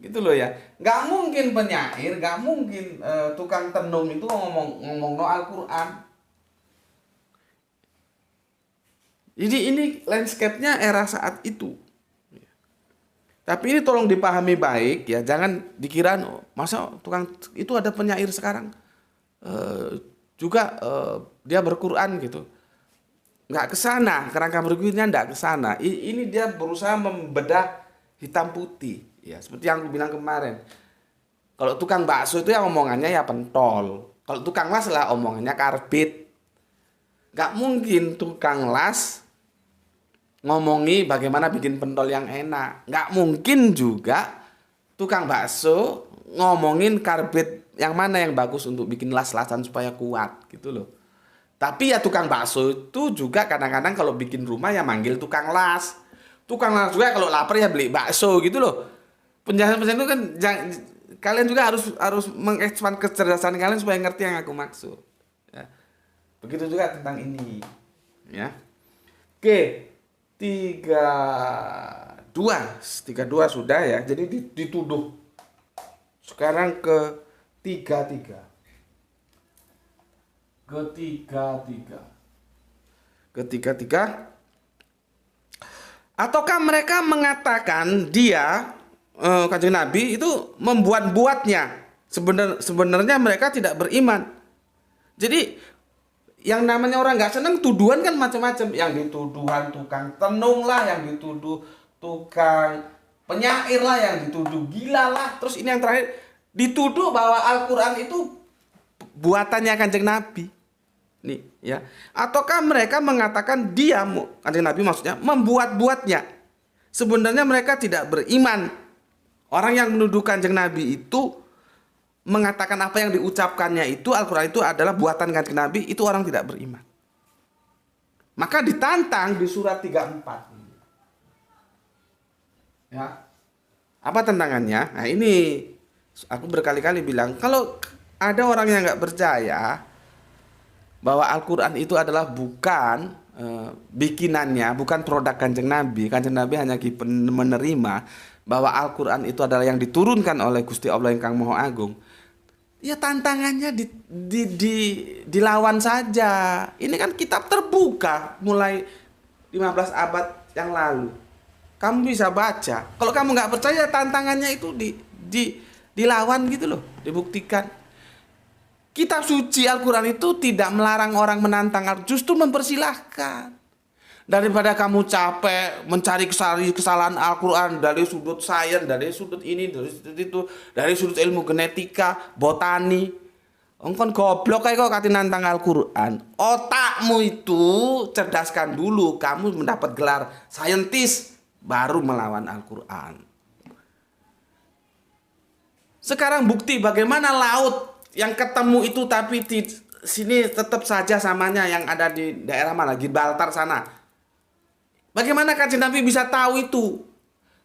Gitu loh ya. Nggak mungkin penyair, nggak mungkin tukang tenung itu ngomong no Al-Quran. Jadi ini landscape-nya era saat itu. Tapi ini tolong dipahami baik ya, jangan dikira masa tukang itu ada penyair sekarang juga dia berquran gitu. Nggak kesana, kerangka berpikirnya nggak kesana. Ini dia berusaha membedah hitam putih, ya seperti yang aku bilang kemarin. Kalau tukang bakso itu yang omongannya ya pentol. Kalau tukang las lah omongannya karbit. Nggak mungkin tukang las ngomongi bagaimana bikin pentol yang enak. Nggak mungkin juga tukang bakso ngomongin karbit yang mana yang bagus untuk bikin las-lasan supaya kuat gitu loh. Tapi ya tukang bakso itu juga kadang-kadang kalau bikin rumah ya manggil tukang las. Tukang las juga kalau lapar ya beli bakso gitu loh. Penjelasan-penjelasan itu kan kalian juga harus mengekspand kecerdasan kalian supaya ngerti yang aku maksud. Ya. Begitu juga tentang ini. Ya. Oke. 32 sudah ya. Jadi dituduh. Sekarang ke 33. Ketiga. Ataukah mereka mengatakan dia Kanjeng Nabi itu membuat-buatnya. Sebenarnya mereka tidak beriman. Jadi yang namanya orang nggak senang tuduhan kan macam-macam. Yang dituduhan tukang tenung lah, yang dituduh tukang penyair lah, yang dituduh gila lah. Terus ini yang terakhir dituduh bahwa Al-Quran itu buatannya Kanjeng Nabi. Nih ya. Ataukah mereka mengatakan dia Kanjeng Nabi maksudnya membuat-buatnya. Sebenarnya mereka tidak beriman. Orang yang menuduh Kanjeng Nabi itu mengatakan apa yang diucapkannya itu Al-Quran itu adalah buatan Kanjeng Nabi, itu orang tidak beriman. Maka ditantang di surat 34. Ya. Apa tantangannya? Nah ini aku berkali-kali bilang, kalau ada orang yang nggak percaya bahwa Al-Quran itu adalah bukan bikinannya, bukan produk Kanjeng Nabi. Kanjeng Nabi hanya menerima bahwa Al-Quran itu adalah yang diturunkan oleh Gusti Allah yang Kang Maha Agung. Ya tantangannya dilawan saja. Ini kan kitab terbuka mulai 15 abad yang lalu. Kamu bisa baca. Kalau kamu nggak percaya, tantangannya itu dilawan gitu loh, dibuktikan. Kitab suci Al-Quran itu tidak melarang orang menantang, justru mempersilahkan. Daripada kamu capek mencari kesalahan Al-Quran dari sudut sains, dari sudut ini, dari sudut itu, dari sudut ilmu genetika, botani. Engkon goblok kayak kok katin nantang Al-Quran. Otakmu itu cerdaskan dulu, kamu mendapat gelar saintis baru melawan Al-Quran. Sekarang bukti bagaimana laut yang ketemu itu tapi di sini tetap saja samanya yang ada di daerah mana, Gibraltar sana. Bagaimana Kanjeng Nabi bisa tahu itu?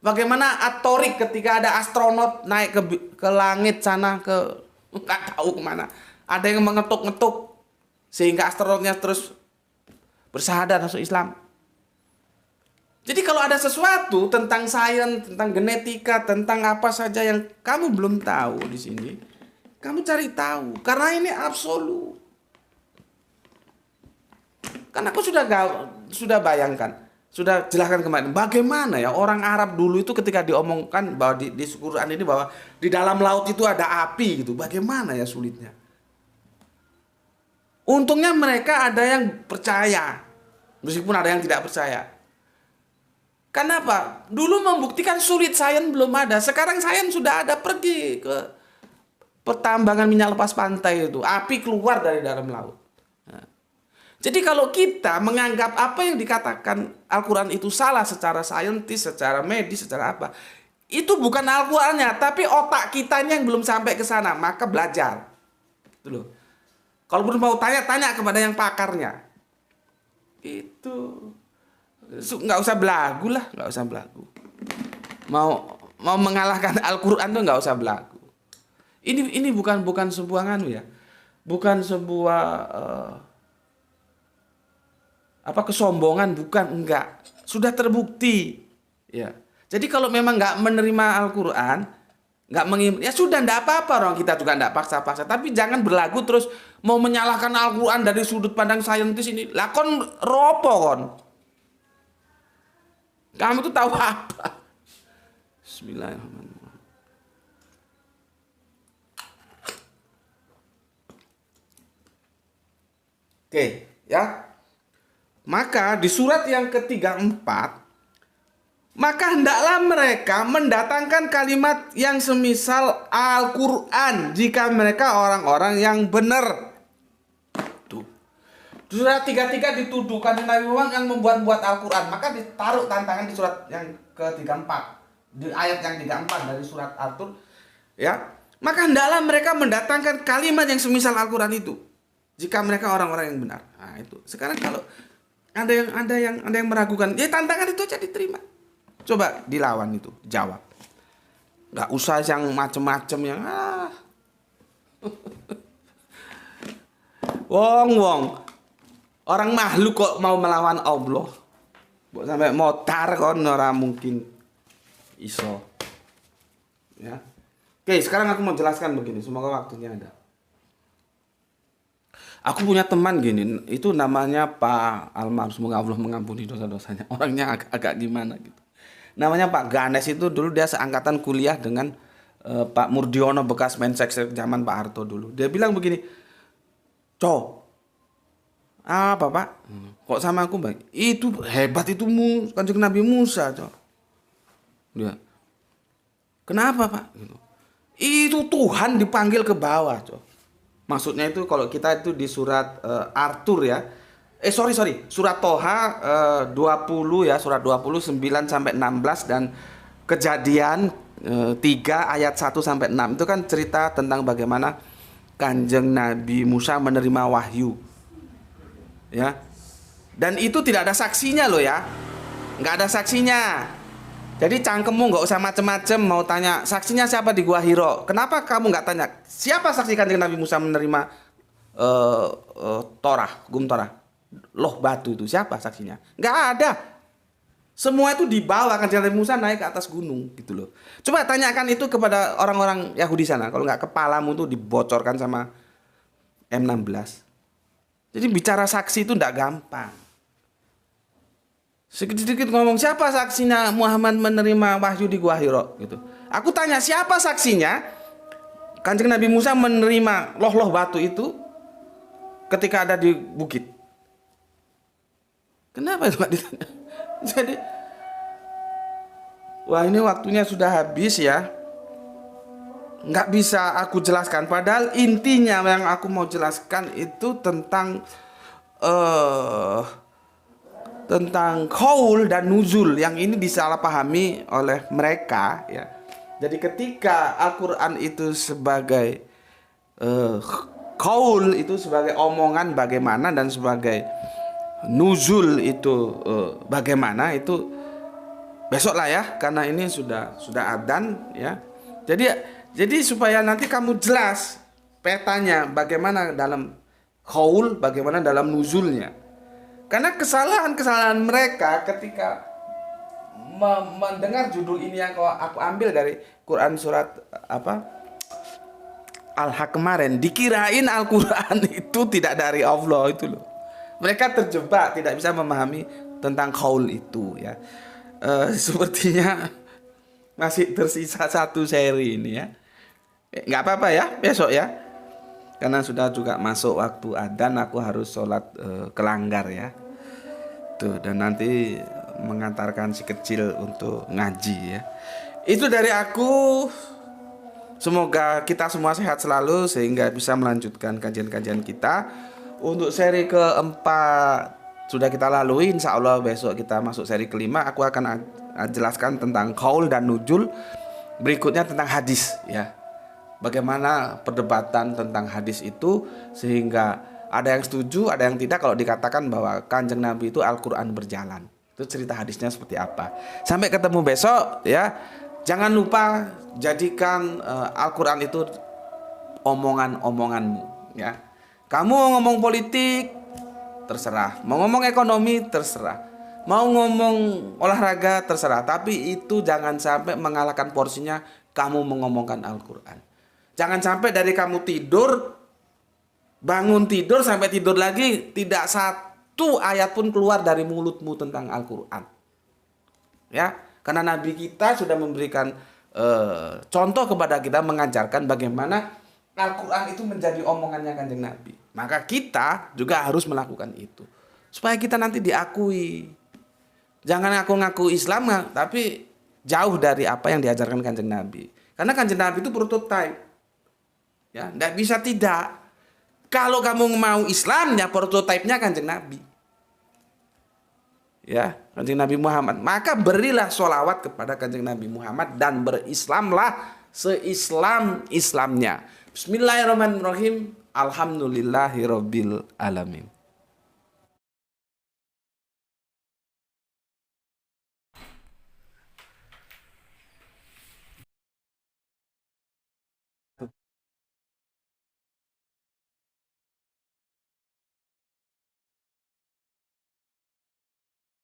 Bagaimana atorik ketika ada astronot naik ke langit sana, nggak tahu kemana. Ada yang mengetuk-ngetuk sehingga astronotnya terus bersyahadat masuk Islam. Jadi kalau ada sesuatu tentang sains, tentang genetika, tentang apa saja yang kamu belum tahu di sini, kamu cari tahu, karena ini absolut. Karena aku sudah bayangkan, sudah jelaskan kemarin, bagaimana ya orang Arab dulu itu ketika diomongkan bahwa di Quran ini bahwa di dalam laut itu ada api gitu, bagaimana ya sulitnya. Untungnya mereka ada yang percaya, meskipun ada yang tidak percaya. Kenapa? Dulu membuktikan sulit, sains belum ada. Sekarang sains sudah ada, pergi ke pertambangan minyak lepas pantai itu, api keluar dari dalam laut. Nah, jadi kalau kita menganggap apa yang dikatakan Al-Quran itu salah secara saintis, secara medis, secara apa, itu bukan Al-Qurannya, tapi otak kitanya yang belum sampai ke sana, maka belajar. Itu loh. Kalau belum mau tanya kepada yang pakarnya. Itu nggak usah belagu lah, nggak usah belagu. Mau mengalahkan Al-Quran tuh nggak usah belagu. Ini bukan sebuah nganu ya, bukan sebuah apa kesombongan, bukan, enggak. Sudah terbukti. Ya. Jadi kalau memang enggak menerima Al-Qur'an, enggak ya sudah, enggak apa-apa, orang kita juga enggak paksa-paksa, tapi jangan berlagu terus mau menyalahkan Al-Qur'an dari sudut pandang saintis ini. Lah kon ropo kon? Kamu tuh tahu apa? Bismillahirrahmanirrahim. Oke, ya. Maka di surat yang ke-34, maka hendaklah mereka mendatangkan kalimat yang semisal Al-Qur'an jika mereka orang-orang yang benar. Tuh. Surat 33 dituduhkan Nabi Muhammad yang membuat-buat Al-Qur'an, maka ditaruh tantangan di surat yang ke-34. Di ayat yang 34 dari surat At-Tur, ya. Maka hendaklah mereka mendatangkan kalimat yang semisal Al-Qur'an itu jika mereka orang-orang yang benar. Nah, itu. Sekarang kalau ada yang meragukan, ya tantangan itu aja diterima. Coba dilawan itu, jawab. Nggak usah yang macem-macem yang wong orang makhluk kok mau melawan Allah. Sampai motar kon ora mungkin iso. Ya. Oke, sekarang aku mau jelaskan begini, semoga waktunya ada. Aku punya teman gini, itu namanya Pak Almarhum, semoga Allah mengampuni dosa-dosanya. Orangnya agak gimana gitu. Namanya Pak Ganes, itu dulu dia seangkatan kuliah dengan Pak Murdiono bekas Mensesnek zaman Pak Harto dulu. Dia bilang begini, apa Pak? Kok sama aku Bang? Itu hebat itu Kanjeng Nabi Musa, Dia. Kenapa Pak? Gitu. Itu Tuhan dipanggil ke bawah, Maksudnya itu kalau kita itu di surat At-Tur ya. Surat Toha 20 ya, surat 20 9 sampai 16 dan Kejadian 3 ayat 1 sampai 6 itu kan cerita tentang bagaimana Kanjeng Nabi Musa menerima wahyu. Ya. Dan itu tidak ada saksinya loh ya. Enggak ada saksinya. Jadi cangkemmu nggak usah macem-macem mau tanya saksinya siapa di Gua Hiro. Kenapa kamu nggak tanya siapa saksi Kanjeng Nabi Musa menerima Gum Torah, loh batu itu siapa saksinya? Nggak ada. Semua itu dibawa Kanjeng Nabi Musa naik ke atas gunung gitu loh. Coba tanyakan itu kepada orang-orang Yahudi sana. Kalau nggak kepalamu tuh dibocorkan sama M16. Jadi bicara saksi itu nggak gampang. Sedikit-sedikit ngomong siapa saksinya Muhammad menerima wahyu di Gua Hiro gitu. Aku tanya siapa saksinya Kanjeng Nabi Musa menerima loh batu itu ketika ada di bukit. Kenapa itu Pak ditanya? Jadi wah ini waktunya sudah habis ya. Nggak bisa aku jelaskan. Padahal intinya yang aku mau jelaskan itu tentang qaul dan nuzul yang ini disalahpahami oleh mereka ya. Jadi ketika Al-Qur'an itu sebagai qaul itu sebagai omongan bagaimana dan sebagai nuzul itu bagaimana itu besok lah ya, karena ini sudah adzan ya. Jadi supaya nanti kamu jelas petanya bagaimana dalam qaul, bagaimana dalam nuzulnya. Karena kesalahan mereka ketika mendengar judul ini yang aku ambil dari Quran surat Al-Haq kemarin, dikirain Al-Quran itu tidak dari Allah itu loh. Mereka terjebak, tidak bisa memahami tentang qaul itu ya. Sepertinya masih tersisa satu seri ini ya. Nggak apa-apa ya, besok ya. Karena sudah juga masuk waktu adzan, aku harus sholat kelanggar ya. Tuh, dan nanti mengantarkan si kecil untuk ngaji ya. Itu dari aku. Semoga kita semua sehat selalu sehingga bisa melanjutkan kajian-kajian kita. Untuk seri keempat sudah kita lalui, insya Allah besok kita masuk seri kelima. Aku akan jelaskan tentang qaul dan nuzul. Berikutnya tentang hadis ya. Bagaimana perdebatan tentang hadis itu sehingga ada yang setuju, ada yang tidak kalau dikatakan bahwa Kanjeng Nabi itu Al-Qur'an berjalan. Itu cerita hadisnya seperti apa. Sampai ketemu besok ya. Jangan lupa jadikan Al-Qur'an itu omongan-omonganmu ya. Kamu ngomong politik, terserah. Mau ngomong ekonomi, terserah. Mau ngomong olahraga, terserah. Tapi itu jangan sampai mengalahkan porsinya kamu mengomongkan Al-Quran. Jangan sampai dari kamu tidur, bangun tidur sampai tidur lagi, tidak satu ayat pun keluar dari mulutmu tentang Al-Quran. Ya, karena Nabi kita sudah memberikan contoh kepada kita, mengajarkan bagaimana Al-Quran itu menjadi omongannya Kanjeng Nabi. Maka kita juga harus melakukan itu supaya kita nanti diakui. Jangan ngaku-ngaku Islam tapi jauh dari apa yang diajarkan Kanjeng Nabi. Karena Kanjeng Nabi itu prototipe. Ya, enggak bisa tidak. Kalau kamu mau Islam, ya prototipenya Kanjeng Nabi. Ya, Kanjeng Nabi Muhammad. Maka berilah sholawat kepada Kanjeng Nabi Muhammad dan berislamlah seislam-islamnya. Bismillahirrahmanirrahim. Alhamdulillahirabbil alamin.